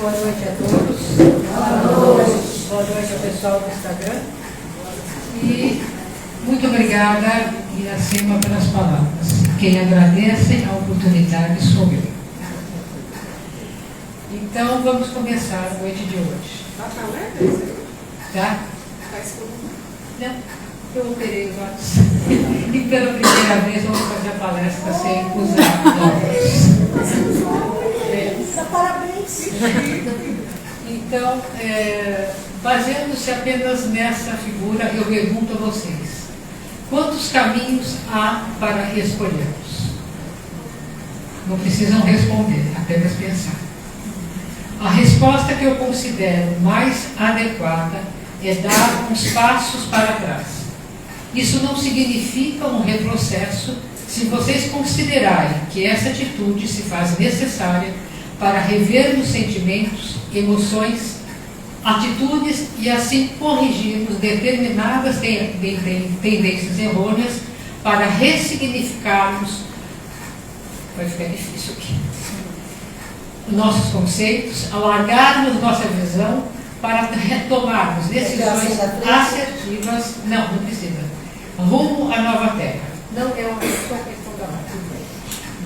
Boa noite a todos. Boa noite ao pessoal do Instagram. E muito obrigada, Iracema, pelas palavras. Quem agradece a oportunidade sou eu. Então, vamos começar a noite de hoje. Tá? Não, eu operei os olhos. E pela primeira vez vamos fazer a palestra sem usar óculos. Parabéns! Então, baseando-se apenas nessa figura, eu pergunto a vocês: quantos caminhos há para escolhermos? Não precisam responder, apenas pensar. A resposta que eu considero mais adequada é dar uns passos para trás. Isso não significa um retrocesso se vocês considerarem que essa atitude se faz necessária para revermos sentimentos, emoções, atitudes e assim corrigirmos determinadas tendências errôneas para ressignificarmos, vai ficar difícil aqui, nossos conceitos, alargarmos nossa visão para retomarmos decisões assertivas, não precisa, rumo à nova terra. Não é uma questão da máquina.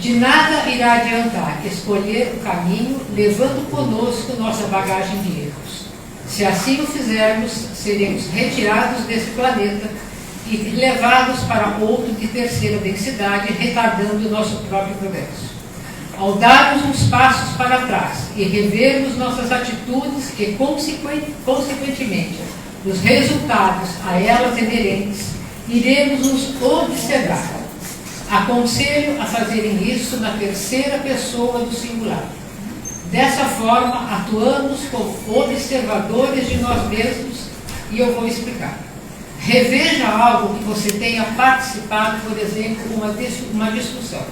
De nada irá adiantar escolher o caminho levando conosco nossa bagagem de erros. Se assim o fizermos, seremos retirados desse planeta e levados para outro de terceira densidade, retardando o nosso próprio progresso. Ao darmos uns passos para trás e revermos nossas atitudes e, consequentemente, os resultados a elas inerentes, iremos nos observar. Aconselho a fazerem isso na terceira pessoa do singular. Dessa forma, atuamos como observadores de nós mesmos e eu vou explicar. Reveja algo que você tenha participado, por exemplo, uma discussão.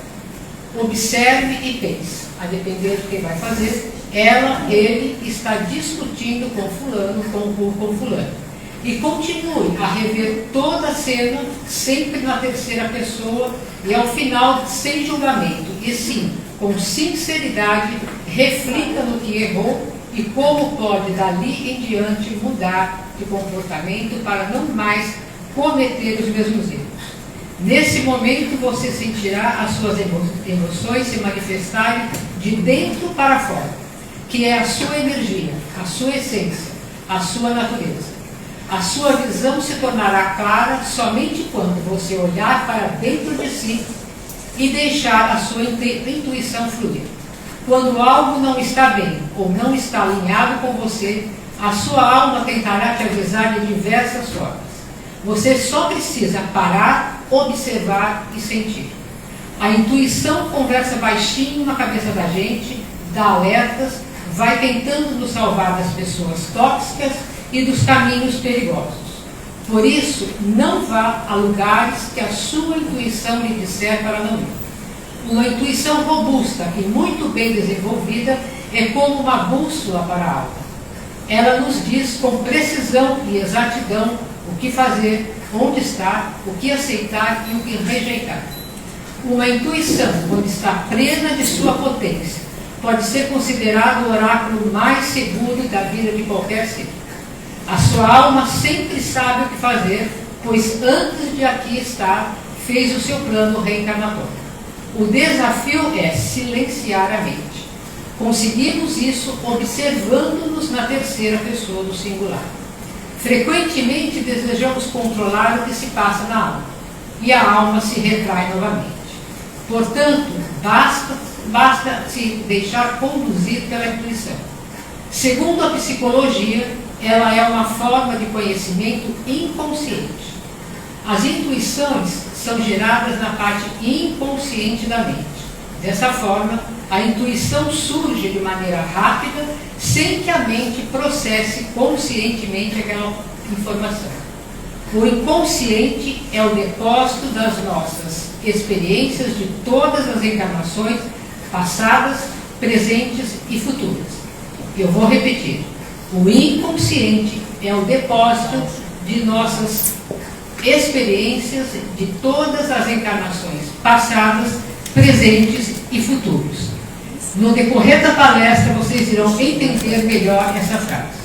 Observe e pense, a depender de quem vai fazer, ela, ele está discutindo com fulano, com fulano. E continue a rever toda a cena, sempre na terceira pessoa, e ao final, sem julgamento, e sim, com sinceridade, reflita no que errou e como pode, dali em diante, mudar de comportamento para não mais cometer os mesmos erros. Nesse momento, você sentirá as suas emoções se manifestarem de dentro para fora, que é a sua energia, a sua essência, a sua natureza. A sua visão se tornará clara somente quando você olhar para dentro de si e deixar a sua intuição fluir. Quando algo não está bem ou não está alinhado com você, a sua alma tentará te avisar de diversas formas. Você só precisa parar, observar e sentir. A intuição conversa baixinho na cabeça da gente, dá alertas, vai tentando nos salvar das pessoas tóxicas e dos caminhos perigosos. Por isso, não vá a lugares que a sua intuição lhe disser para não ir. Uma intuição robusta e muito bem desenvolvida é como uma bússola para a alma. Ela nos diz com precisão e exatidão o que fazer, onde estar, o que aceitar e o que rejeitar. Uma intuição, quando está plena de sua potência, pode ser considerado o oráculo mais seguro da vida de qualquer ser. A sua alma sempre sabe o que fazer, pois antes de aqui estar, fez o seu plano reencarnatório. O desafio é silenciar a mente. Conseguimos isso observando-nos na terceira pessoa do singular. Frequentemente desejamos controlar o que se passa na alma, e a alma se retrai novamente. Portanto, basta se deixar conduzir pela intuição. Segundo a psicologia, ela é uma forma de conhecimento inconsciente. As intuições são geradas na parte inconsciente da mente. Dessa forma, a intuição surge de maneira rápida, sem que a mente processe conscientemente aquela informação. O inconsciente é o depósito das nossas experiências de todas as encarnações passadas, presentes e futuras. Eu vou repetir. O inconsciente é o depósito de nossas experiências de todas as encarnações passadas, presentes e futuros. No decorrer da palestra, vocês irão entender melhor essa frase.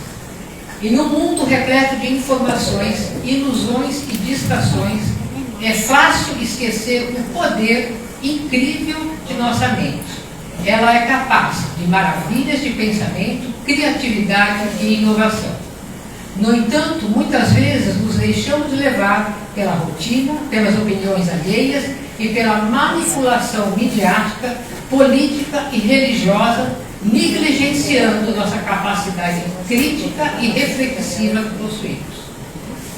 Em um mundo repleto de informações, ilusões e distrações, é fácil esquecer o poder incrível de nossa mente. Ela é capaz de maravilhas de pensamento, criatividade e inovação. No entanto, muitas vezes nos deixamos levar pela rotina, pelas opiniões alheias e pela manipulação midiática, política e religiosa, negligenciando nossa capacidade crítica e reflexiva que possuímos.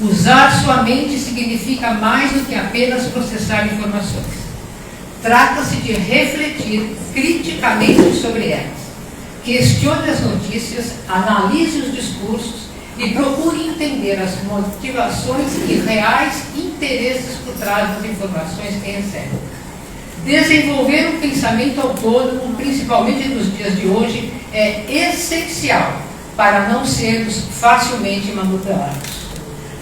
Usar sua mente significa mais do que apenas processar informações. Trata-se de refletir criticamente sobre elas. Questione as notícias, analise os discursos e procure entender as motivações e reais interesses por trás das informações que recebe. Desenvolver um pensamento autônomo, principalmente nos dias de hoje, é essencial para não sermos facilmente manipulados.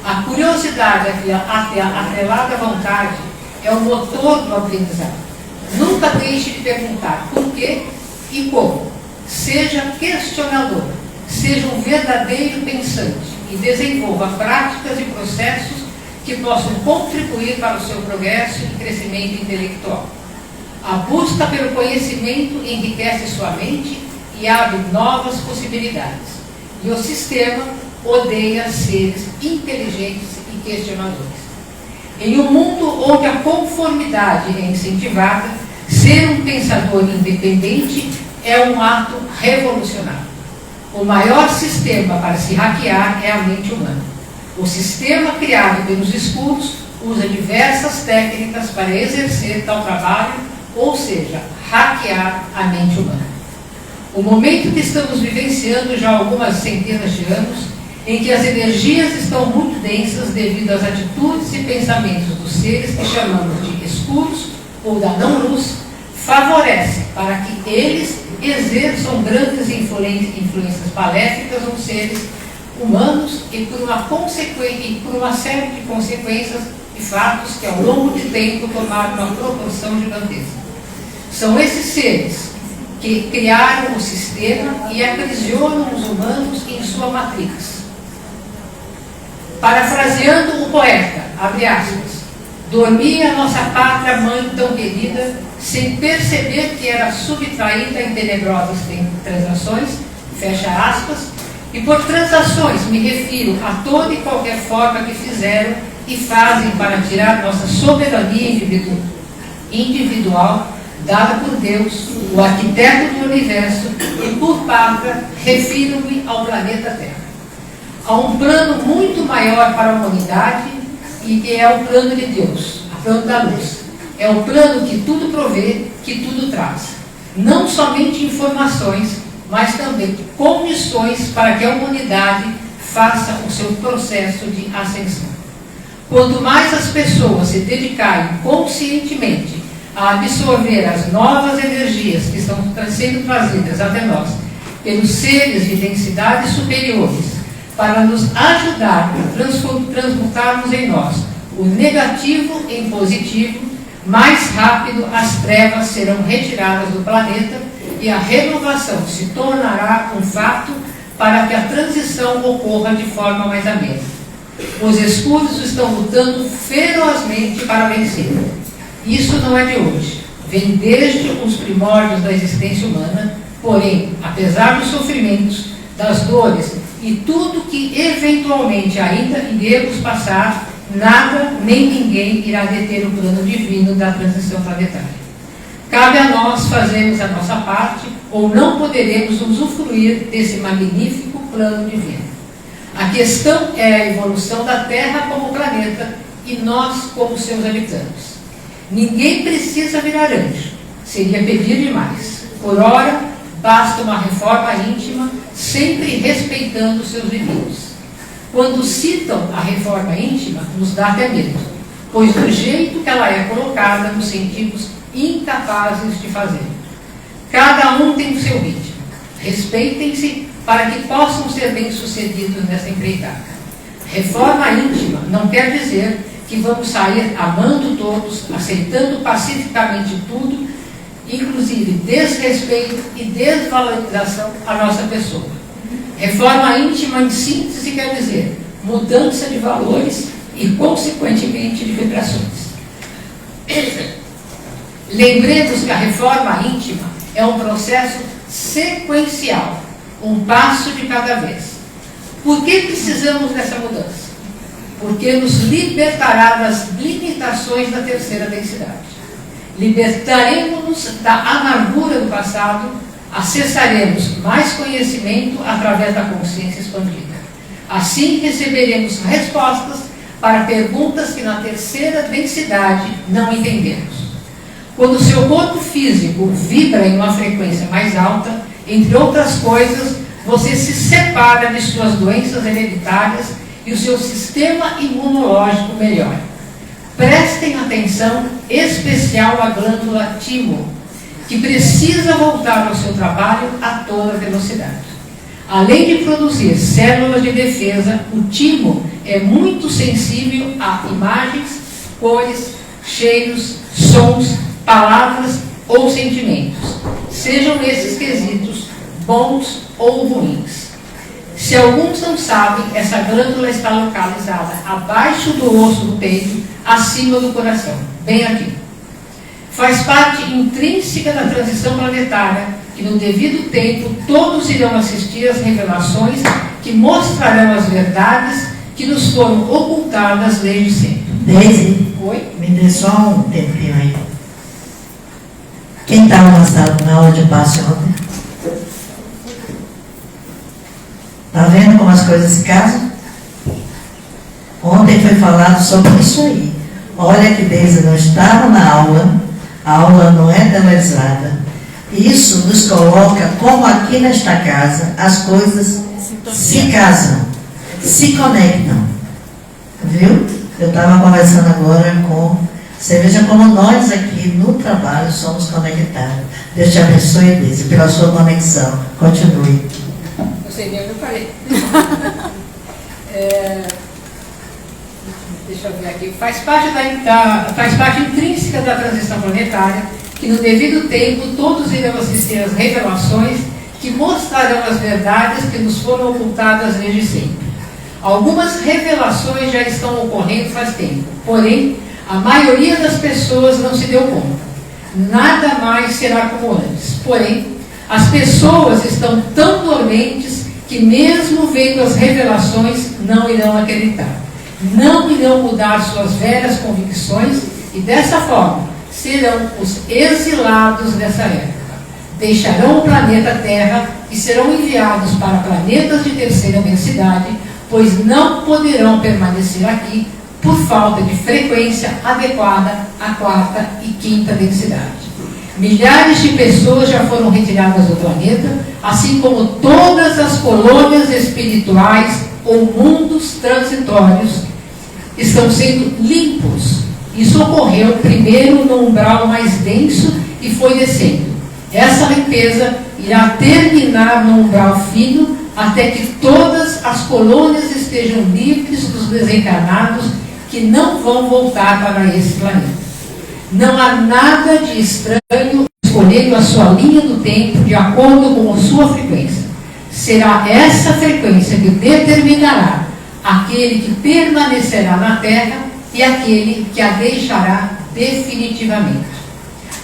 A curiosidade atrelada à vontade é o motor do aprendizado. Nunca deixe de perguntar por quê e como. Seja questionador, seja um verdadeiro pensante e desenvolva práticas e processos que possam contribuir para o seu progresso e crescimento intelectual. A busca pelo conhecimento enriquece sua mente e abre novas possibilidades. E o sistema odeia seres inteligentes e questionadores. Em um mundo onde a conformidade é incentivada, ser um pensador independente é um ato revolucionário. O maior sistema para se hackear é a mente humana. O sistema criado pelos escuros usa diversas técnicas para exercer tal trabalho, ou seja, hackear a mente humana. O momento que estamos vivenciando já há algumas centenas de anos, em que as energias estão muito densas devido às atitudes e pensamentos dos seres que chamamos de escuros ou da não-luz, favorece para que eles exerçam grandes influências maléficas nos seres humanos e por uma série de consequências e fatos que ao longo de tempo tomaram uma proporção gigantesca. São esses seres que criaram o sistema e aprisionam os humanos em sua matrix. Parafraseando o poeta, abre aspas, dormia nossa pátria mãe tão querida, sem perceber que era subtraída em tenebrosas transações, fecha aspas, e por transações me refiro a toda e qualquer forma que fizeram e fazem para tirar nossa soberania individual, dada por Deus, o arquiteto do universo, e por pátria refiro-me ao planeta Terra. Há um plano muito maior para a humanidade e que é o plano de Deus, o plano da luz. É o plano que tudo provê, que tudo traz. Não somente informações, mas também condições para que a humanidade faça o seu processo de ascensão. Quanto mais as pessoas se dedicarem conscientemente a absorver as novas energias que estão sendo trazidas até nós pelos seres de densidades superiores, para nos ajudar a transmutarmos em nós o negativo em positivo, mais rápido as trevas serão retiradas do planeta e a renovação se tornará um fato para que a transição ocorra de forma mais amena. Os escuros estão lutando ferozmente para vencer. Isso não é de hoje. Vem desde os primórdios da existência humana, porém, apesar dos sofrimentos, das dores e tudo que eventualmente ainda iremos passar, nada nem ninguém irá deter o plano divino da transição planetária. Cabe a nós fazermos a nossa parte ou não poderemos usufruir desse magnífico plano divino. A questão é a evolução da Terra como planeta e nós como seus habitantes. Ninguém precisa virar anjo, seria pedir demais. Por ora, basta uma reforma íntima, sempre respeitando seus limites. Quando citam a reforma íntima, nos dá até medo, pois do jeito que ela é colocada, nos sentimos incapazes de fazer. Cada um tem o seu ritmo. Respeitem-se para que possam ser bem-sucedidos nessa empreitada. Reforma íntima não quer dizer que vamos sair amando todos, aceitando pacificamente tudo inclusive desrespeito e desvalorização à nossa pessoa. Reforma íntima, em síntese, quer dizer mudança de valores e, consequentemente, de vibrações. Lembremos que a reforma íntima é um processo sequencial, um passo de cada vez. Por que precisamos dessa mudança? Porque nos libertará das limitações da terceira densidade. Libertaremos-nos da amargura do passado, acessaremos mais conhecimento através da consciência expandida. Assim receberemos respostas para perguntas que na terceira densidade não entendemos. Quando o seu corpo físico vibra em uma frequência mais alta, entre outras coisas, você se separa de suas doenças hereditárias e o seu sistema imunológico melhora. Prestem atenção especial à glândula timo, que precisa voltar ao seu trabalho a toda velocidade. Além de produzir células de defesa, o timo é muito sensível a imagens, cores, cheiros, sons, palavras ou sentimentos, sejam esses quesitos bons ou ruins. Se alguns não sabem, essa glândula está localizada abaixo do osso do peito, acima do coração, bem aqui. Faz parte intrínseca da transição planetária, que no devido tempo todos irão assistir às revelações que mostrarão as verdades que nos foram ocultadas desde sempre. Deise, Oi? me dê só um tempinho aí. Quem estava na aula de passe ontem? Está vendo como as coisas se casam? Ontem foi falado sobre isso aí. Olha que Deise não estava na aula, a aula não é televisada. Isso nos coloca como aqui nesta casa as coisas se casam, se conectam. Viu? Eu estava conversando agora com... Você veja como nós aqui no trabalho somos conectados. Deus te abençoe, Deise, pela sua conexão. Continue. Eu sei bem onde eu parei. Deixa eu ver aqui. Faz parte intrínseca da transição planetária, que no devido tempo todos irão assistir às revelações que mostrarão as verdades que nos foram ocultadas desde sempre. Algumas revelações já estão ocorrendo faz tempo, porém, a maioria das pessoas não se deu conta. Nada mais será como antes. Porém, as pessoas estão tão dormentes que mesmo vendo as revelações não irão acreditar. Não irão mudar suas velhas convicções e dessa forma serão os exilados dessa época. Deixarão o planeta Terra e serão enviados para planetas de terceira densidade, pois não poderão permanecer aqui por falta de frequência adequada à quarta e quinta densidade. Milhares de pessoas já foram retiradas do planeta, assim como todas as colônias espirituais ou mundos transitórios estão sendo limpos. Isso ocorreu primeiro no umbral mais denso e foi descendo. Essa limpeza irá terminar no umbral fino até que todas as colônias estejam livres dos desencarnados que não vão voltar para esse planeta. Não há nada de estranho escolhendo a sua linha do tempo de acordo com a sua frequência. Será essa frequência que determinará aquele que permanecerá na Terra e aquele que a deixará definitivamente.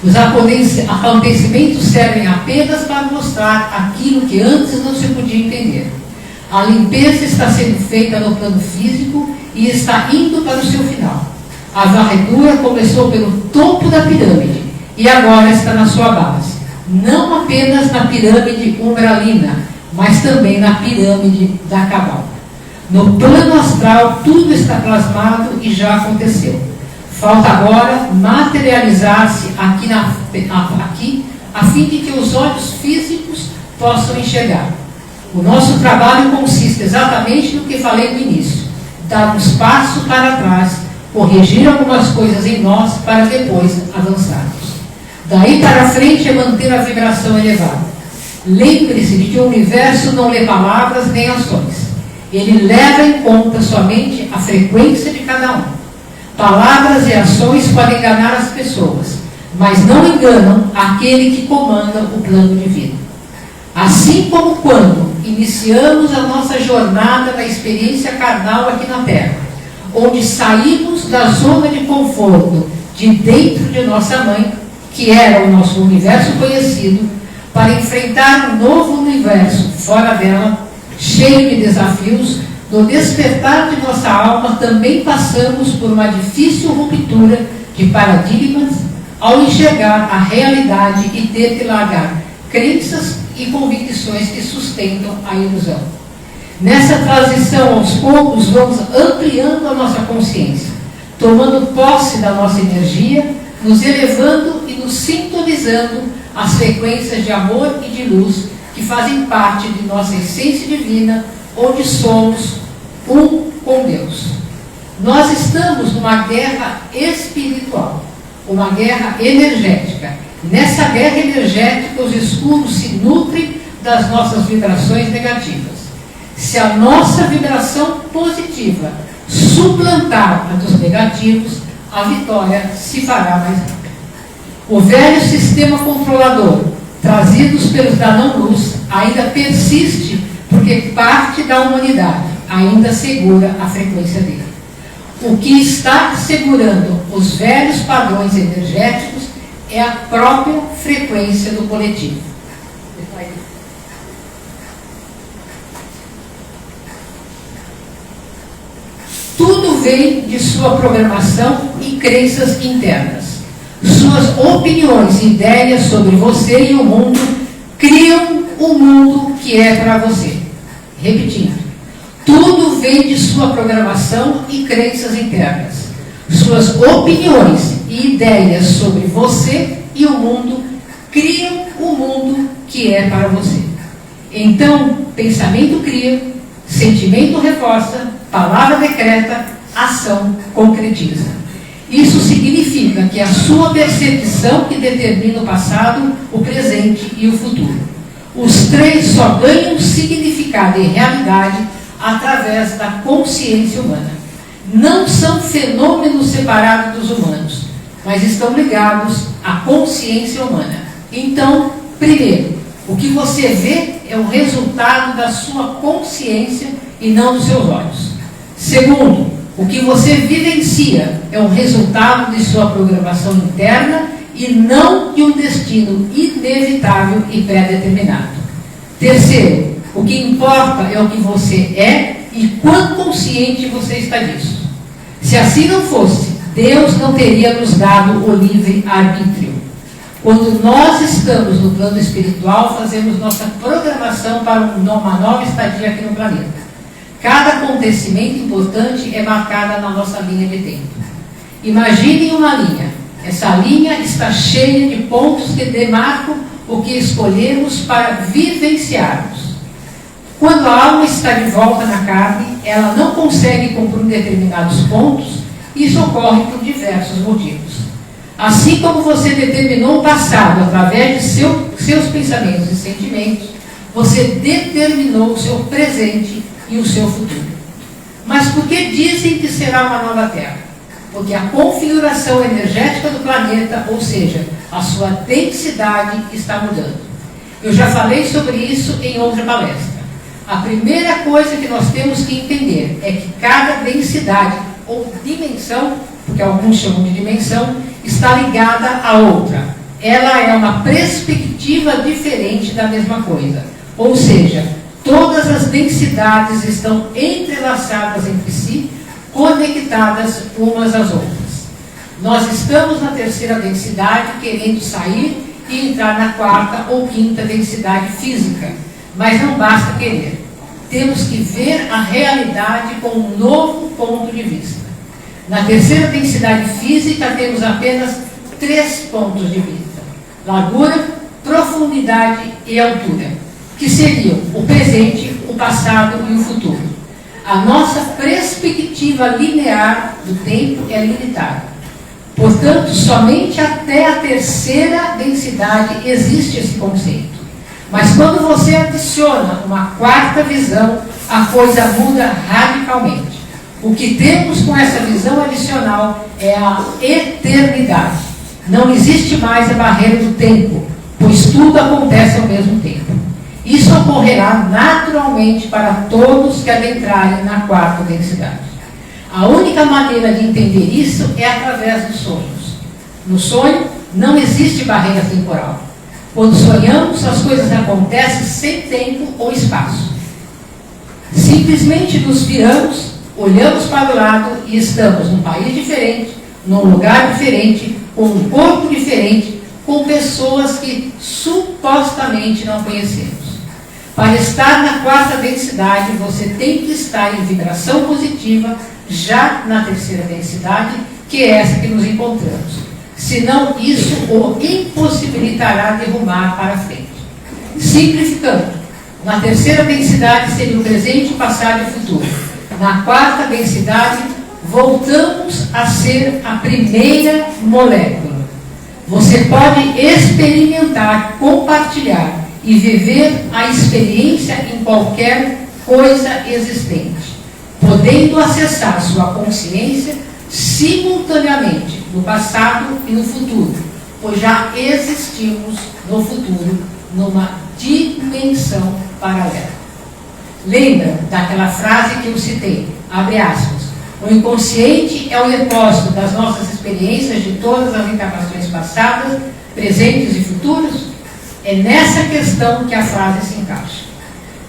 Os acontecimentos servem apenas para mostrar aquilo que antes não se podia entender. A limpeza está sendo feita no plano físico e está indo para o seu final. A varredura começou pelo topo da pirâmide e agora está na sua base. Não apenas na pirâmide umbralina, mas também na pirâmide da cabal. No plano astral, tudo está plasmado e já aconteceu. Falta agora materializar-se aqui, a fim de que os olhos físicos possam enxergar. O nosso trabalho consiste exatamente no que falei no início: dar uns passos para trás, corrigir algumas coisas em nós para depois avançarmos. Daí para frente é manter a vibração elevada. Lembre-se de que o universo não lê palavras nem ações. Ele leva em conta somente a frequência de cada um. Palavras e ações podem enganar as pessoas, mas não enganam aquele que comanda o plano divino. Assim como quando iniciamos a nossa jornada na experiência carnal aqui na Terra, onde saímos da zona de conforto de dentro de nossa mãe, que era o nosso universo conhecido, para enfrentar um novo universo fora dela, cheio de desafios, no despertar de nossa alma também passamos por uma difícil ruptura de paradigmas ao enxergar a realidade e ter que largar crenças e convicções que sustentam a ilusão. Nessa transição, aos poucos, vamos ampliando a nossa consciência, tomando posse da nossa energia, nos elevando e nos sintonizando às frequências de amor e de luz que fazem parte de nossa essência divina, onde somos um com Deus. Nós estamos numa guerra espiritual, uma guerra energética. Nessa guerra energética, os escuros se nutrem das nossas vibrações negativas. Se a nossa vibração positiva suplantar a dos negativos, a vitória se fará mais rápida. O velho sistema controlador, trazidos pelos da não-luz, ainda persiste porque parte da humanidade ainda segura a frequência dele. O que está segurando os velhos padrões energéticos é a própria frequência do coletivo. Tudo vem de sua programação e crenças internas. Suas opiniões e ideias sobre você e o mundo criam o mundo que é para você. Repetindo, tudo vem de sua programação e crenças internas. Suas opiniões e ideias sobre você e o mundo criam o mundo que é para você. Então, pensamento cria, sentimento reforça, palavra decreta, ação concretiza. Isso significa que a sua percepção que determina o passado, o presente e o futuro. Os três só ganham significado e realidade através da consciência humana. Não são fenômenos separados dos humanos, mas estão ligados à consciência humana. Então, primeiro, o que você vê é o resultado da sua consciência e não dos seus olhos. Segundo, o que você vivencia é o resultado de sua programação interna e não de um destino inevitável e pré-determinado. Terceiro, o que importa é o que você é e quão consciente você está disso. Se assim não fosse, Deus não teria nos dado o livre-arbítrio. Quando nós estamos no plano espiritual, fazemos nossa programação para uma nova estadia aqui no planeta. Cada acontecimento importante é marcado na nossa linha de tempo. Imaginem uma linha. Essa linha está cheia de pontos que demarcam o que escolhemos para vivenciarmos. Quando a alma está de volta na carne, ela não consegue cumprir determinados pontos, e isso ocorre por diversos motivos. Assim como você determinou o passado através de seus pensamentos e sentimentos, você determinou o seu presente e o seu futuro. Mas por que dizem que será uma nova Terra? Porque a configuração energética do planeta, ou seja, a sua densidade, está mudando. Eu já falei sobre isso em outra palestra. A primeira coisa que nós temos que entender é que cada densidade ou dimensão, porque alguns chamam de dimensão, está ligada à outra. Ela é uma perspectiva diferente da mesma coisa. Ou seja, todas as densidades estão entrelaçadas entre si, conectadas umas às outras. Nós estamos na terceira densidade, querendo sair e entrar na quarta ou quinta densidade física. Mas não basta querer. Temos que ver a realidade com um novo ponto de vista. Na terceira densidade física, temos apenas 3 pontos de vista: largura, profundidade e altura, que seriam o presente, o passado e o futuro. A nossa perspectiva linear do tempo é limitada. Portanto, somente até a terceira densidade existe esse conceito. Mas quando você adiciona uma quarta visão, a coisa muda radicalmente. O que temos com essa visão adicional é a eternidade. Não existe mais a barreira do tempo, pois tudo acontece ao mesmo tempo. Isso ocorrerá naturalmente para todos que adentrarem na quarta densidade. A única maneira de entender isso é através dos sonhos. No sonho, não existe barreira temporal. Quando sonhamos, as coisas acontecem sem tempo ou espaço. Simplesmente nos viramos, olhamos para o lado e estamos num país diferente, num lugar diferente, com um corpo diferente, com pessoas que supostamente não conhecemos. Para estar na quarta densidade, você tem que estar em vibração positiva, já na terceira densidade, que é essa que nos encontramos. Senão, isso o impossibilitará de rumar para frente. Simplificando, na terceira densidade seria o presente, passado e futuro. Na quarta densidade, voltamos a ser a primeira molécula. Você pode experimentar, compartilhar e viver a experiência em qualquer coisa existente, podendo acessar sua consciência simultaneamente no passado e no futuro, pois já existimos no futuro numa dimensão paralela. Lembra daquela frase que eu citei, abre aspas, o inconsciente é o depósito das nossas experiências de todas as encarnações passadas, presentes e futuras? É nessa questão que a frase se encaixa.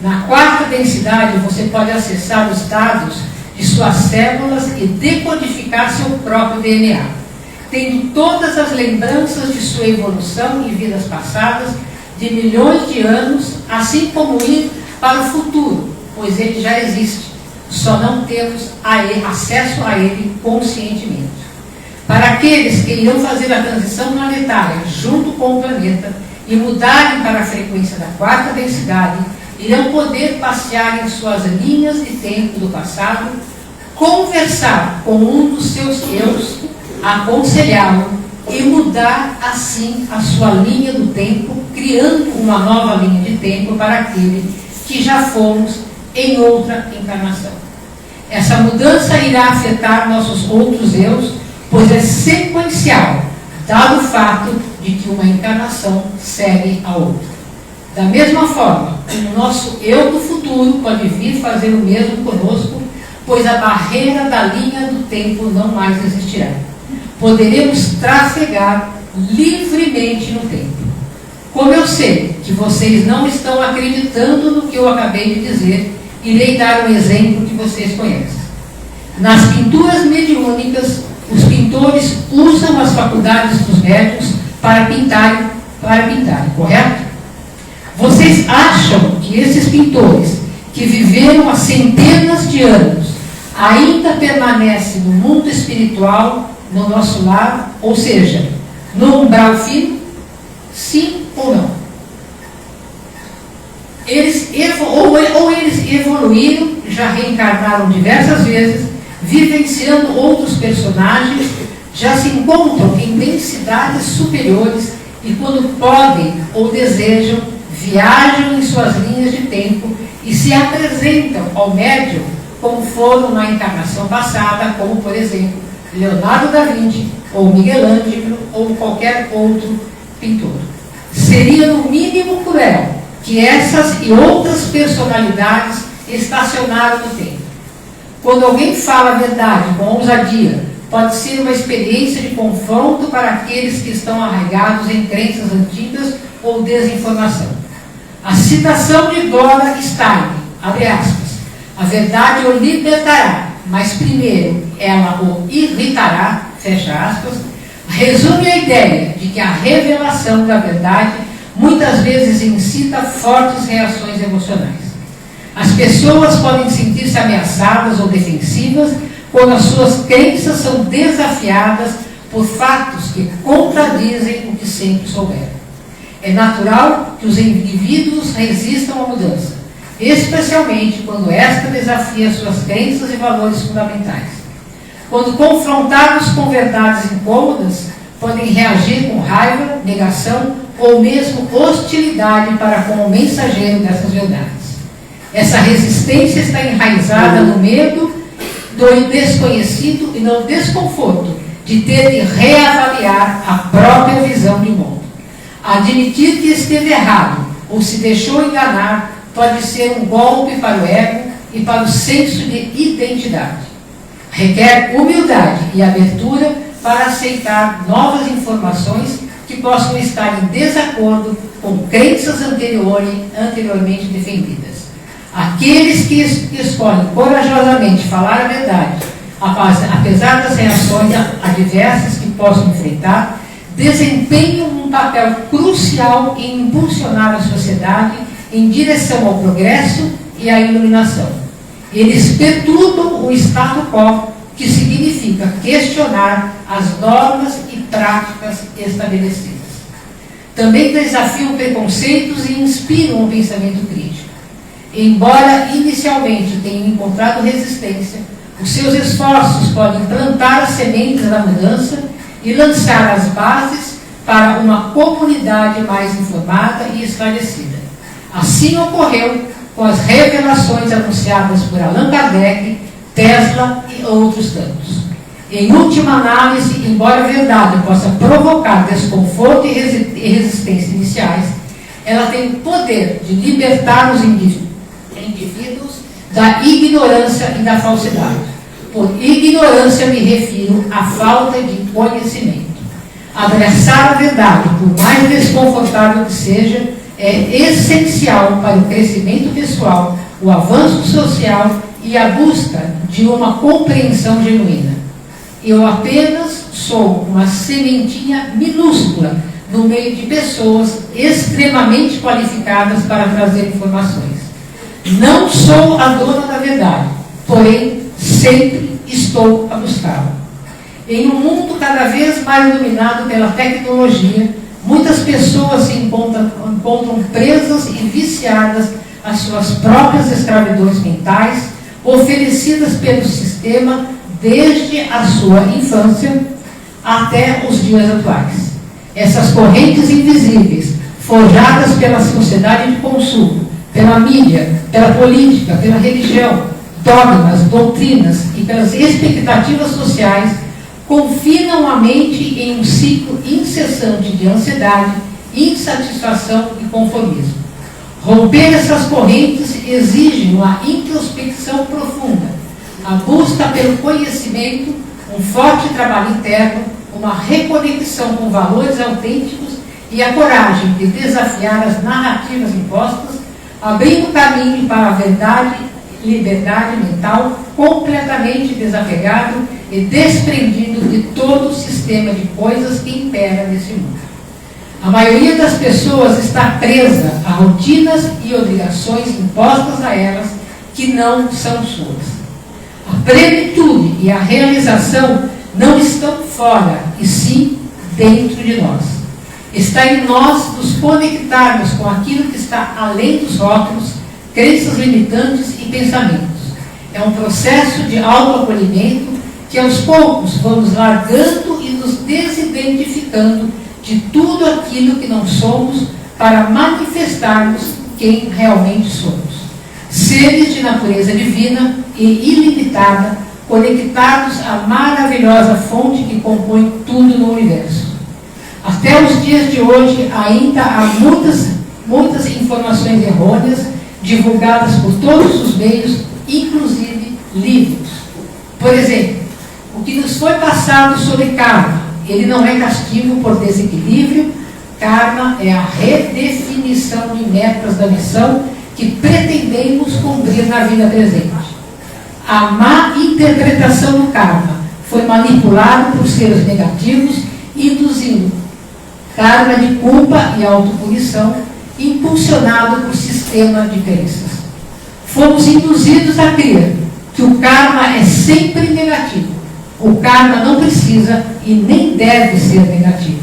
Na quarta densidade, você pode acessar os dados de suas células e decodificar seu próprio DNA, tendo todas as lembranças de sua evolução e vidas passadas de milhões de anos, assim como ir para o futuro, pois ele já existe, só não temos acesso a ele conscientemente. Para aqueles que irão fazer a transição planetária junto com o planeta e mudarem para a frequência da quarta densidade, irão poder passear em suas linhas de tempo do passado, conversar com um dos seus eus, aconselhá-lo e mudar assim a sua linha do tempo, criando uma nova linha de tempo para aquele que já fomos em outra encarnação. Essa mudança irá afetar nossos outros eus, pois é sequencial, dado o fato de que uma encarnação segue a outra. Da mesma forma, o nosso eu do futuro pode vir fazer o mesmo conosco, pois a barreira da linha do tempo não mais existirá. Poderemos trafegar livremente no tempo. Como eu sei que vocês não estão acreditando no que eu acabei de dizer, irei dar um exemplo que vocês conhecem. Nas pinturas mediúnicas, os pintores usam as faculdades dos médiuns para pintarem, correto? Vocês acham que esses pintores, que viveram há centenas de anos, ainda permanecem no mundo espiritual, no nosso lar, ou seja, no umbral fino? Sim ou não? Eles evoluíram, já reencarnaram diversas vezes, vivenciando outros personagens, já se encontram em densidades superiores e quando podem ou desejam, viajam em suas linhas de tempo e se apresentam ao médium como foram na encarnação passada, como por exemplo Leonardo da Vinci ou Miguel Ângelo ou qualquer outro pintor. Seria no mínimo cruel que essas e outras personalidades estacionaram no tempo. Quando alguém fala a verdade com ousadia, pode ser uma experiência de confronto para aqueles que estão arraigados em crenças antigas ou desinformação. A citação de Dora Stein, abre aspas, a verdade o libertará, mas primeiro ela o irritará, fecha aspas, resume a ideia de que a revelação da verdade muitas vezes incita fortes reações emocionais. As pessoas podem sentir-se ameaçadas ou defensivas quando as suas crenças são desafiadas por fatos que contradizem o que sempre souberam. É natural que os indivíduos resistam à mudança, especialmente quando esta desafia suas crenças e valores fundamentais. Quando confrontados com verdades incômodas, podem reagir com raiva, negação ou mesmo hostilidade para com o mensageiro dessas verdades. Essa resistência está enraizada no medo do desconhecido e no desconforto de ter de reavaliar a própria visão de mundo. Admitir que esteve errado ou se deixou enganar pode ser um golpe para o ego e para o senso de identidade. Requer humildade e abertura para aceitar novas informações que possam estar em desacordo com crenças anteriormente defendidas. Aqueles que escolhem corajosamente falar a verdade, apesar das reações adversas que possam enfrentar, desempenham um papel crucial em impulsionar a sociedade em direção ao progresso e à iluminação. Eles perturbam o status quo, que significa questionar as normas e práticas estabelecidas. Também desafiam preconceitos e inspiram o pensamento crítico. Embora inicialmente tenham encontrado resistência, os seus esforços podem plantar as sementes da mudança e lançar as bases para uma comunidade mais informada e esclarecida. Assim ocorreu com as revelações anunciadas por Allan Kardec, Tesla e outros tantos. Em última análise, embora a verdade possa provocar desconforto e resistência iniciais, ela tem o poder de libertar os indivíduos da ignorância e da falsidade. Por ignorância me refiro à falta de conhecimento. Abraçar a verdade, por mais desconfortável que seja, é essencial para o crescimento pessoal, o avanço social e a busca de uma compreensão genuína. Eu apenas sou uma sementinha minúscula no meio de pessoas extremamente qualificadas para trazer informações. Não sou a dona da verdade, porém sempre estou a buscá-la. Em um mundo cada vez mais dominado pela tecnologia, muitas pessoas se encontram presas e viciadas às suas próprias escravidões mentais, oferecidas pelo sistema desde a sua infância até os dias atuais. Essas correntes invisíveis, forjadas pela sociedade de consumo, pela mídia, pela política, pela religião, dogmas, doutrinas e pelas expectativas sociais, confinam a mente em um ciclo incessante de ansiedade, insatisfação e conformismo. Romper essas correntes exige uma introspecção profunda, a busca pelo conhecimento, um forte trabalho interno, uma reconexão com valores autênticos e a coragem de desafiar as narrativas impostas, abrindo caminho para a verdade, liberdade mental, completamente desapegado e desprendido de todo o sistema de coisas que impera nesse mundo. A maioria das pessoas está presa a rotinas e obrigações impostas a elas que não são suas. A plenitude e a realização não estão fora, e sim dentro de nós. Está em nós nos conectarmos com aquilo que está além dos rótulos, crenças limitantes e pensamentos. É um processo de autoacolhimento que aos poucos vamos largando e nos desidentificando de tudo aquilo que não somos para manifestarmos quem realmente somos. Seres de natureza divina e ilimitada, conectados à maravilhosa fonte que compõe tudo no universo. Até os dias de hoje ainda há muitas informações errôneas divulgadas por todos os meios, inclusive livros. Por exemplo, o que nos foi passado sobre karma, ele não é castigo por desequilíbrio. Karma é a redefinição de metas da missão que pretendemos cumprir na vida presente. A má interpretação do karma foi manipulado por seres negativos, induzindo karma de culpa e autopunição, impulsionado por sistema de crenças. Fomos induzidos a crer que o karma é sempre negativo. O karma não precisa e nem deve ser negativo.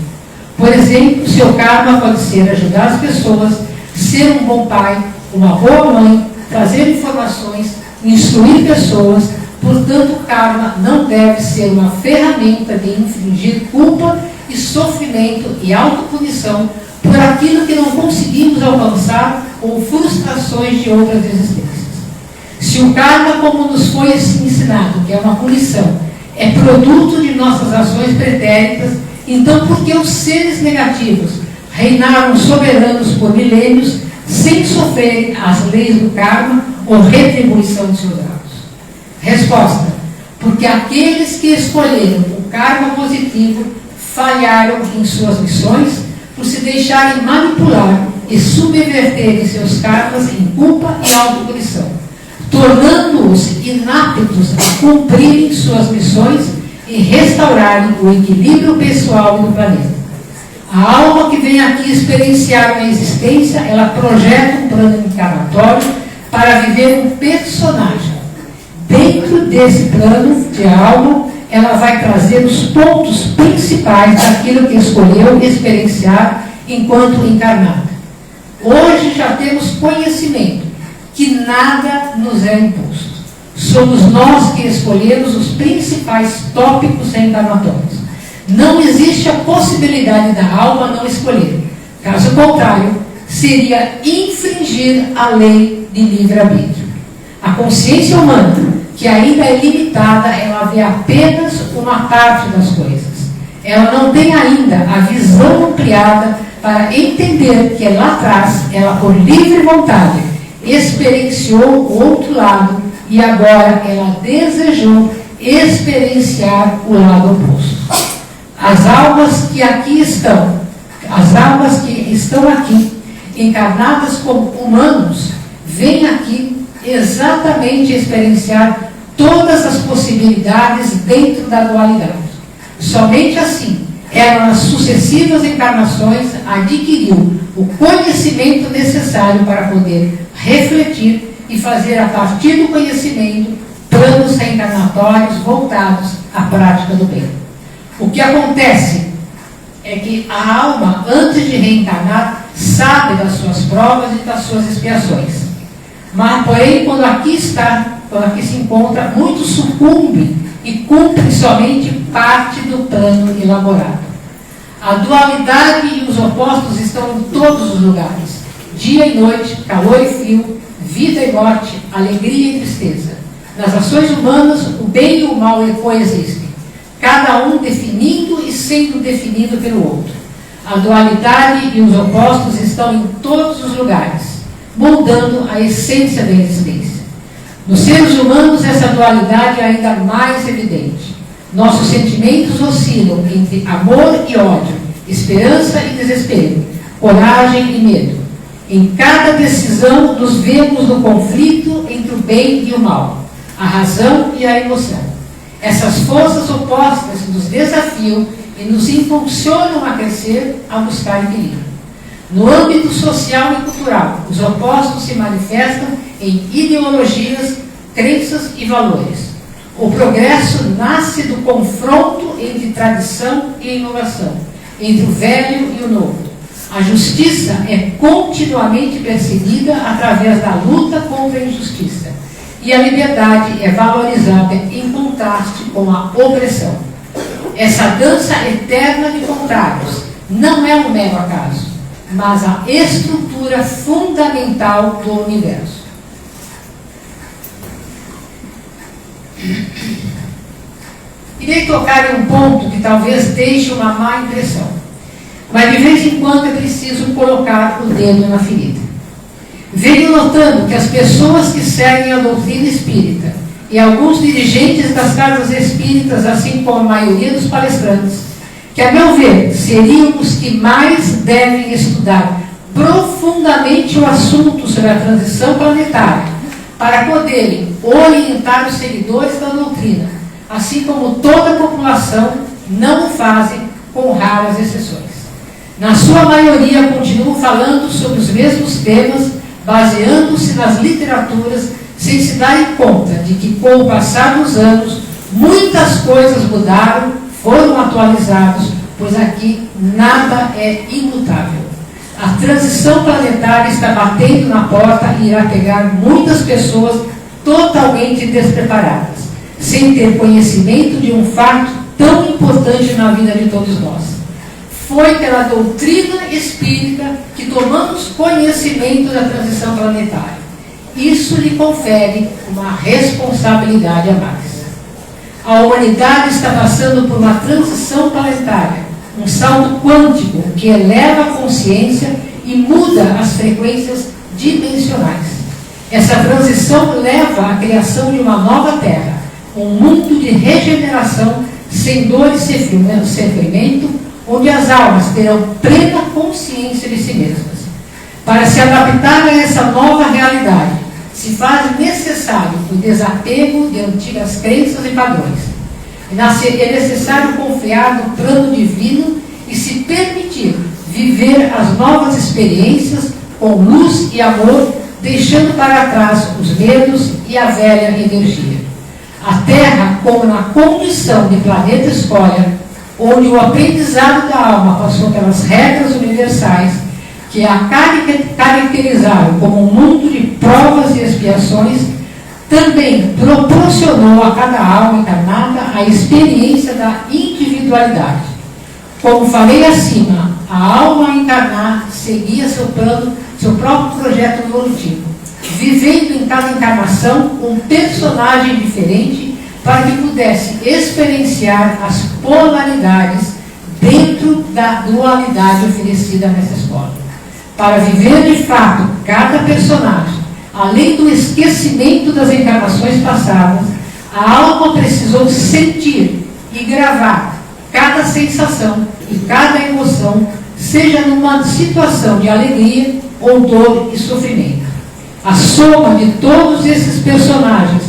Por exemplo, seu karma pode ser ajudar as pessoas, ser um bom pai, uma boa mãe, trazer informações, instruir pessoas. Portanto, o karma não deve ser uma ferramenta de infligir culpa e sofrimento e autopunição por aquilo que não conseguimos alcançar ou frustrações de outras existências. Se o karma, como nos foi ensinado, que é uma punição, é produto de nossas ações pretéritas. Então, por que os seres negativos reinaram soberanos por milênios sem sofrerem as leis do karma ou retribuição de seus atos? Resposta: porque aqueles que escolheram o karma positivo falharam em suas missões por se deixarem manipular e subverterem seus karmas em culpa e autopunição, tornando-os inaptos a cumprirem suas missões e restaurarem o equilíbrio pessoal e do planeta. A alma que vem aqui experienciar uma existência, ela projeta um plano encarnatório para viver um personagem. Dentro desse plano de alma, ela vai trazer os pontos principais daquilo que escolheu experienciar enquanto encarnada. Hoje já temos conhecimento que nada nos é imposto. Somos nós que escolhemos os principais tópicos reencarnatórios. Não existe a possibilidade da alma não escolher. Caso contrário, seria infringir a lei de livre-arbítrio. A consciência humana, que ainda é limitada, ela vê apenas uma parte das coisas. Ela não tem ainda a visão ampliada para entender que lá atrás, ela por livre vontade, experienciou o outro lado e agora ela desejou experienciar o lado oposto. As almas que aqui estão, encarnadas como humanos, vêm aqui exatamente experienciar todas as possibilidades dentro da dualidade. Somente assim, ela nas sucessivas encarnações adquiriu o conhecimento necessário para poder refletir e fazer a partir do conhecimento planos reencarnatórios voltados à prática do bem. O que acontece é que a alma, antes de reencarnar, sabe das suas provas e das suas expiações. Mas, porém, quando aqui se encontra, muito sucumbe e cumpre somente parte do plano elaborado. A dualidade e os opostos estão em todos os lugares. Dia e noite, calor e frio, vida e morte, alegria e tristeza. Nas ações humanas, o bem e o mal coexistem, cada um definindo e sendo definido pelo outro. A dualidade e os opostos estão em todos os lugares, moldando a essência da existência. Nos seres humanos, essa dualidade é ainda mais evidente. Nossos sentimentos oscilam entre amor e ódio, esperança e desespero, coragem e medo. Em cada decisão, nos vemos no conflito entre o bem e o mal, a razão e a emoção. Essas forças opostas nos desafiam e nos impulsionam a crescer, a buscar equilíbrio. No âmbito social e cultural, os opostos se manifestam em ideologias, crenças e valores. O progresso nasce do confronto entre tradição e inovação, entre o velho e o novo. A justiça é continuamente perseguida através da luta contra a injustiça. E a liberdade é valorizada em contraste com a opressão. Essa dança eterna de contrários não é um mero acaso, mas a estrutura fundamental do universo. Irei tocar em um ponto que talvez deixe uma má impressão, mas de vez em quando é preciso colocar o dedo na ferida. Venho notando que as pessoas que seguem a doutrina espírita e alguns dirigentes das casas espíritas, assim como a maioria dos palestrantes, que, a meu ver, seriam os que mais devem estudar profundamente o assunto sobre a transição planetária, para poderem orientar os seguidores da doutrina, assim como toda a população, não o fazem, com raras exceções. Na sua maioria, continuam falando sobre os mesmos temas, baseando-se nas literaturas, sem se darem conta de que, com o passar dos anos, muitas coisas mudaram, foram atualizados, pois aqui nada é imutável. A transição planetária está batendo na porta e irá pegar muitas pessoas totalmente despreparadas, sem ter conhecimento de um fato tão importante na vida de todos nós. Foi pela doutrina espírita que tomamos conhecimento da transição planetária. Isso lhe confere uma responsabilidade a mais. A humanidade está passando por uma transição planetária, um salto quântico que eleva a consciência e muda as frequências dimensionais. Essa transição leva à criação de uma nova Terra, um mundo de regeneração sem dor e sofrimento, onde as almas terão plena consciência de si mesmas. Para se adaptar a essa nova realidade, se faz necessário o desapego de antigas crenças e padrões. É necessário confiar no plano divino e se permitir viver as novas experiências com luz e amor, deixando para trás os medos e a velha energia. A Terra, como na condição de planeta escola, onde o aprendizado da alma passou pelas regras universais, que a caracterizaram como um mundo de provas e expiações, também proporcionou a cada alma encarnada a experiência da individualidade. Como falei acima, a alma encarnada seguia seu próprio projeto evolutivo, vivendo em cada encarnação um personagem diferente para que pudesse experienciar as polaridades dentro da dualidade oferecida nessa escola. Para viver de fato cada personagem, além do esquecimento das encarnações passadas, a alma precisou sentir e gravar cada sensação e cada emoção, seja numa situação de alegria ou dor e sofrimento. A soma de todos esses personagens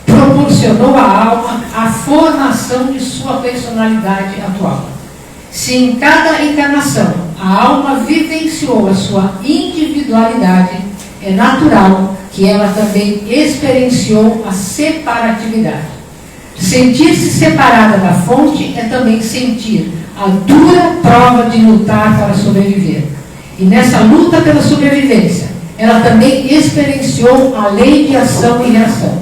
proporcionou à alma a formação de sua personalidade atual. Se em cada encarnação a alma vivenciou a sua individualidade, é natural que ela também experienciou a separatividade. Sentir-se separada da fonte é também sentir a dura prova de lutar para sobreviver. E nessa luta pela sobrevivência, ela também experienciou a lei de ação e reação.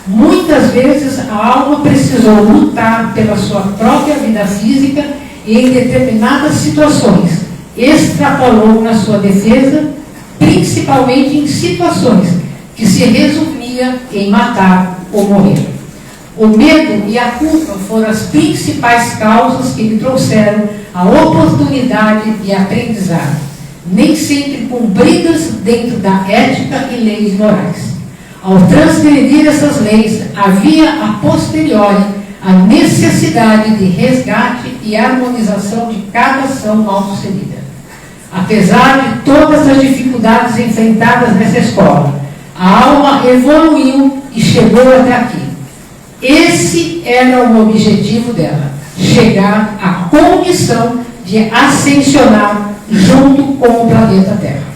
Muitas vezes a alma precisou lutar pela sua própria vida física e em determinadas situações extrapolou na sua defesa, principalmente em situações que se resumia em matar ou morrer. O medo e a culpa foram as principais causas que me trouxeram a oportunidade de aprendizado, nem sempre cumpridas dentro da ética e leis morais. Ao transgredir essas leis, havia a posteriori a necessidade de resgate e harmonização de cada ação mal sucedida. Apesar de todas as dificuldades enfrentadas nessa escola, a alma evoluiu e chegou até aqui. Esse era o objetivo dela, chegar à condição de ascensionar junto com o planeta Terra.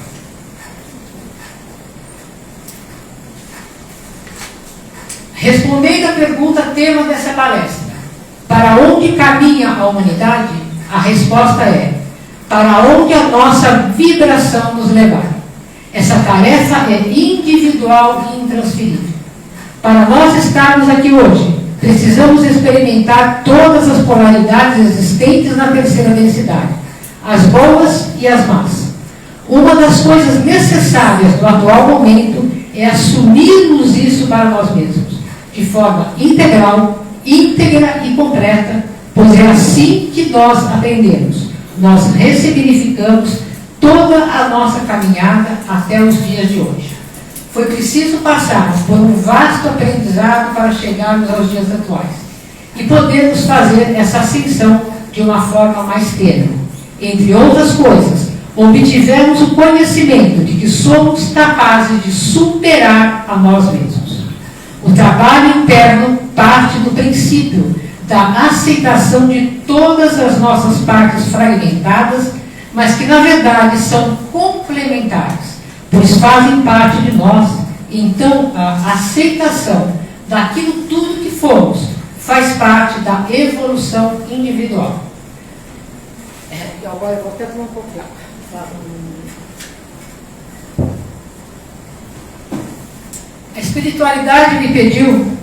Respondendo à pergunta tema dessa palestra, para onde caminha a humanidade? A resposta é, para onde a nossa vibração nos levar. Essa tarefa é individual e intransferível. Para nós estarmos aqui hoje, precisamos experimentar todas as polaridades existentes na terceira densidade, as boas e as más. Uma das coisas necessárias do atual momento é assumirmos isso para nós mesmos, de forma integral, íntegra e completa, pois é assim que nós aprendemos. Nós ressignificamos toda a nossa caminhada até os dias de hoje. Foi preciso passarmos por um vasto aprendizado para chegarmos aos dias atuais e podermos fazer essa ascensão de uma forma mais plena. Entre outras coisas, obtivemos o conhecimento de que somos capazes de superar a nós mesmos. O trabalho interno parte do princípio da aceitação de todas as nossas partes fragmentadas, mas que na verdade são complementares, pois fazem parte de nós. Então, a aceitação daquilo tudo que fomos faz parte da evolução individual. E agora eu vou até tomar um pouco de água. A espiritualidade me pediu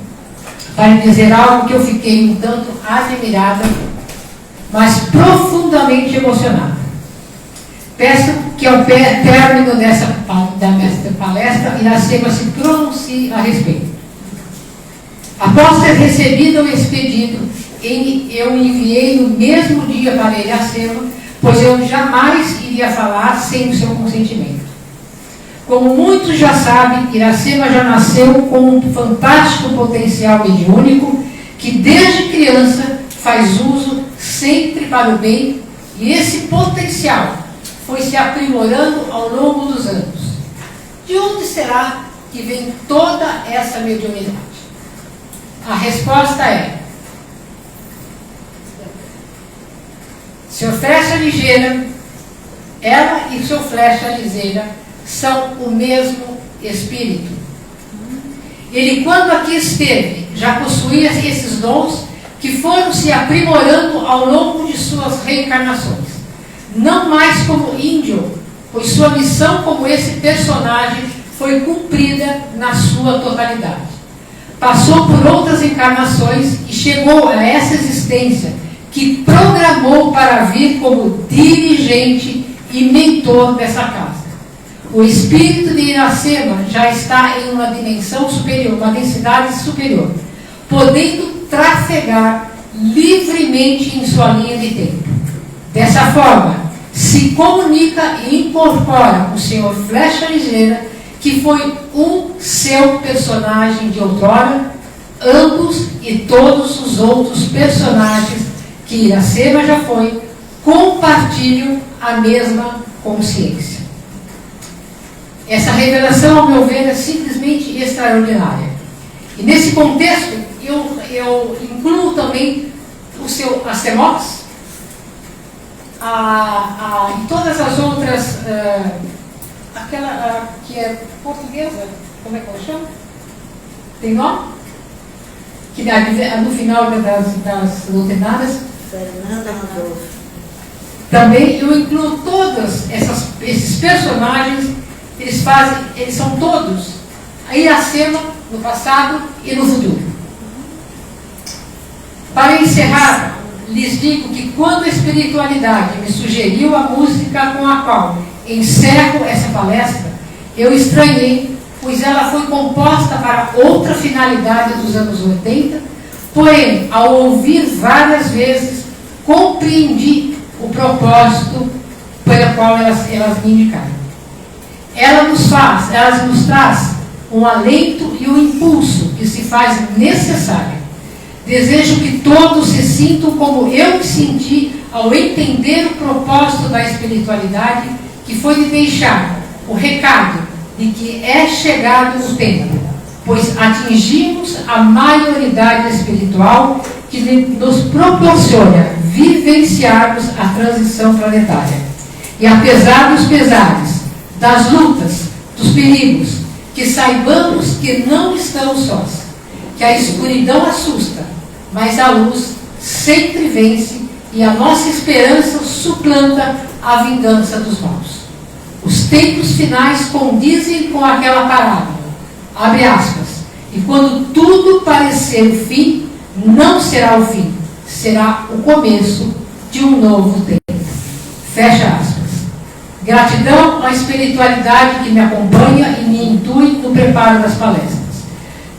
para dizer algo que eu fiquei um tanto admirada, mas profundamente emocionada. Peço que ao término desta palestra, Iracema se pronuncie a respeito. Após ter recebido o expedido, eu enviei no mesmo dia para Iracema, pois eu jamais iria falar sem o seu consentimento. Como muitos já sabem, Iracema já nasceu com um fantástico potencial mediúnico que desde criança faz uso sempre para o bem, e esse potencial foi se aprimorando ao longo dos anos. De onde será que vem toda essa mediunidade? A resposta é: seu Flecha Ligeira, ela e seu Flecha Ligeira são o mesmo espírito. Ele, quando aqui esteve, já possuía esses dons que foram se aprimorando ao longo de suas reencarnações. Não mais como índio, pois sua missão como esse personagem foi cumprida na sua totalidade. Passou por outras encarnações e chegou a essa existência que programou para vir como dirigente e mentor dessa casa. O espírito de Iracema já está em uma dimensão superior, uma densidade superior, podendo trafegar livremente em sua linha de tempo. Dessa forma, se comunica e incorpora o Senhor Flecha Ligeira, que foi um seu personagem de outrora, ambos e todos os outros personagens que Iracema já foi, compartilham a mesma consciência. Essa revelação, ao meu ver, é simplesmente extraordinária. E nesse contexto, eu incluo também o seu Astemox, e todas as outras, aquela que é portuguesa, como é que ela chama? Tem nome? Que no final das doutrinadas. Fernanda Randolph. Também eu incluo todos esses personagens, eles são todos a Iracema no passado e no futuro. Para encerrar, lhes digo que quando a espiritualidade me sugeriu a música com a qual encerro essa palestra, eu estranhei, pois ela foi composta para outra finalidade dos anos 80, porém, ao ouvir várias vezes, compreendi o propósito pelo qual elas me indicaram. Elas nos traz um alento e um impulso que se faz necessário. Desejo que todos se sintam como eu me senti ao entender o propósito da espiritualidade, que foi de deixar o recado de que é chegado o tempo, pois atingimos a maioridade espiritual que nos proporciona vivenciarmos a transição planetária. E apesar dos pesares, das lutas, dos perigos, que saibamos que não estamos sós, que a escuridão assusta, mas a luz sempre vence e a nossa esperança suplanta a vingança dos maus. Os tempos finais condizem com aquela parábola, abre aspas, e quando tudo parecer o fim, não será o fim, será o começo de um novo tempo. Fecha aspas. Gratidão à espiritualidade que me acompanha e me intui no preparo das palestras.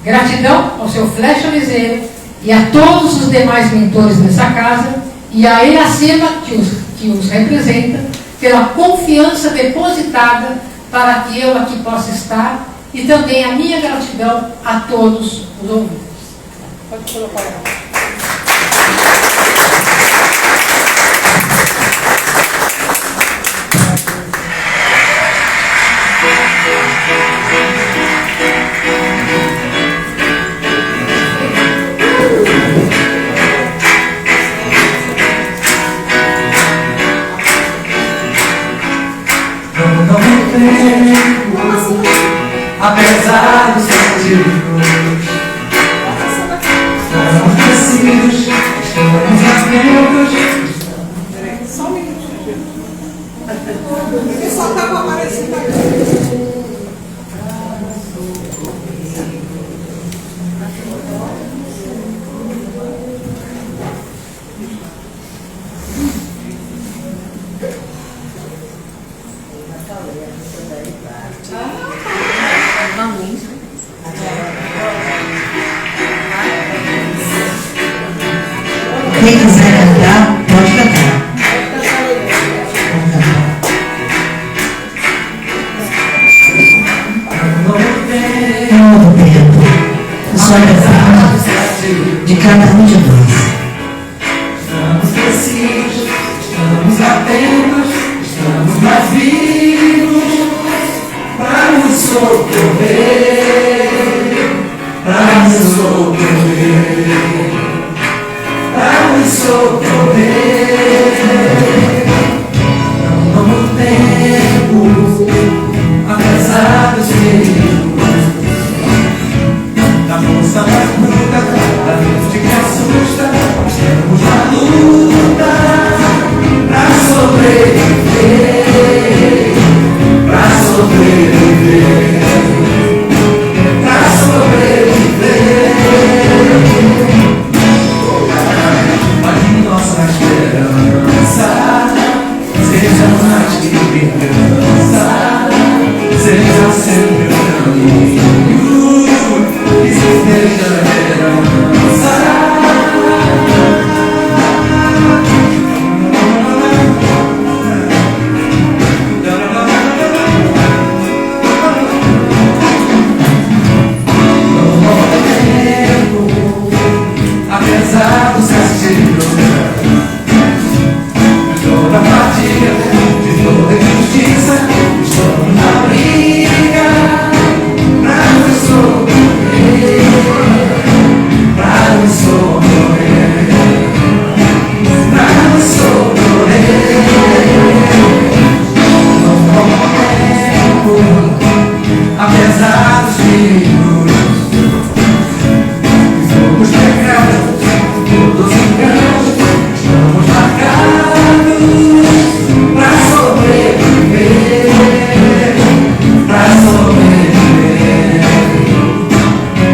Gratidão ao seu Flecha Ligeira e a todos os demais mentores dessa casa e a Iracema que os representa pela confiança depositada para que eu aqui possa estar, e também a minha gratidão a todos os ouvintes. Pode colocar ela. Apesar dos sentidos foram precisos, amigos. Só um minutinho. Ele só estava aparecendo aqui. Vamos. Quem quiser cantar, pode cantar. Vamos cantar. Um novo tempo. O Senhor é de cada um de nós. Estamos crescidos, estamos atentos, estamos mais vivos para nos socorrer, para nos socorrer, para nos socorrer. É um novo tempo, apesar dos perigos, da força mais bruta, da noite que assusta, estamos na luta pra sobreviver, pra sobreviver, pra sobreviver. Mas nossa esperança seja mais que vingança, seja sempre o caminho que se deixa herança. Apesar dos castigos, de toda fadiga, de toda injustiça, estamos na briga pra nos socorrer, pra nos socorrer, pra nos socorrer. No novo tempo, apesar dos perigos, somos pecados, todos enganos, estamos marcados pra sobreviver, pra sobreviver,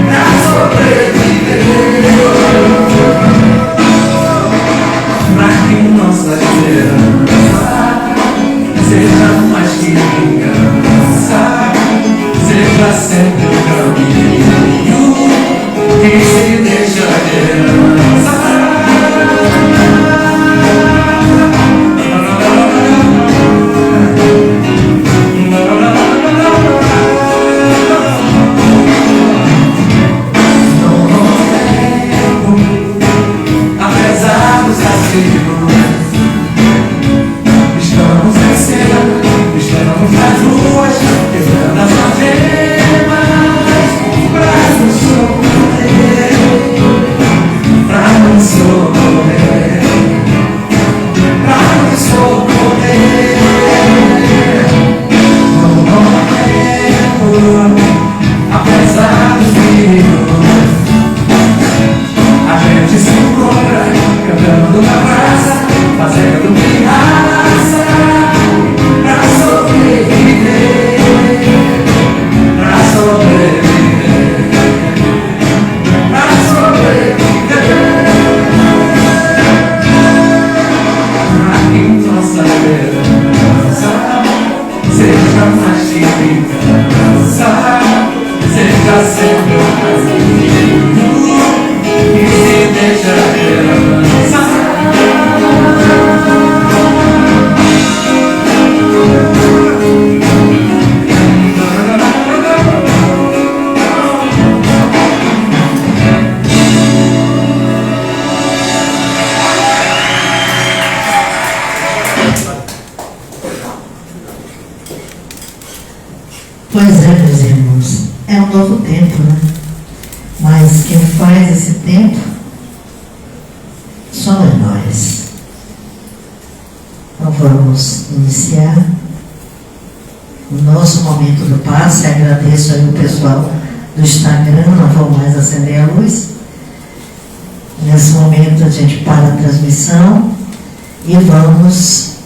pra sobreviver. Pra que nossa esperança seja mais que vingança, seja sempre o caminho que se deixa herança. Apesar dos castigos, estamos vencendo, estamos nas ruas, quebrando as algemas, pra nos socorrer, pra nos socorrer, pra nos socorrer. No novo tempo, apesar dos perigos, a gente se encontra cantando na praça, fazendo pirraça, pra sobreviver, pra sobreviver, pra sobreviver. Pra que nossa esperança seja mais que vingança, seja sempre o caminho que se deixa herança. Pois é, meus irmãos, é um novo tempo, né? Mas quem faz esse tempo somos nós. Então vamos iniciar o nosso momento do passe. Agradeço aí o pessoal do Instagram, não vou mais acender a luz. Nesse momento a gente para a transmissão e vamos